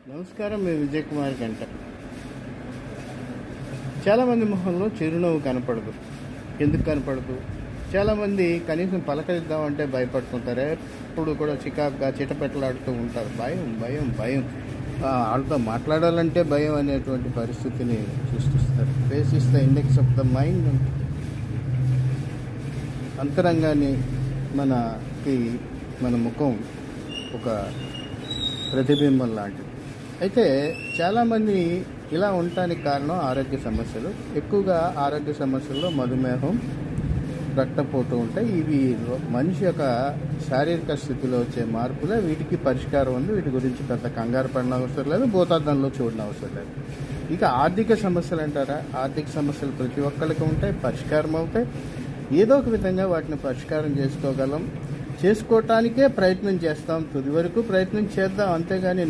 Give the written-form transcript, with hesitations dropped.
నమస్కారం. మేము విజయ్ కుమార్ గంట. చాలామంది మొహంలో చిరునవ్వు కనపడదు. ఎందుకు కనపడదు? చాలామంది కనీసం పలకరిద్దామంటే భయపడుతుంటారు. ఎప్పుడు కూడా చికాకుగా చిటపెట్టలాడుతూ ఉంటారు. భయం భయం భయం. వాళ్ళతో మాట్లాడాలంటే భయం అనేటువంటి పరిస్థితిని సృష్టిస్తారు. Face is the index of the mind. అంతరంగాన్ని మన ముఖం ఒక ప్రతిబింబం లాంటిది. అయితే చాలామంది ఇలా ఉండటానికి కారణం ఆరోగ్య సమస్యలు. ఎక్కువగా ఆరోగ్య సమస్యల్లో మధుమేహం, రక్తపోటు ఉంటాయి. ఇవి మనిషి యొక్క శారీరక స్థితిలో వచ్చే మార్పులే. వీటికి పరిష్కారం ఉంది. వీటి గురించి పెద్ద కంగారు పడిన అవసరం లేదు, భూతార్థంలో చూడని అవసరం లేదు. ఇక ఆర్థిక సమస్యలు అంటారా? ఆర్థిక సమస్యలు ప్రతి ఒక్కరికి ఉంటాయి, పరిష్కారం అవుతాయి. ఏదో ఒక విధంగా వాటిని పరిష్కారం చేసుకోగలం. చేసుకోవటానికే ప్రయత్నం చేస్తాం. తుది వరకు ప్రయత్నం చేద్దాం. అంతేగాని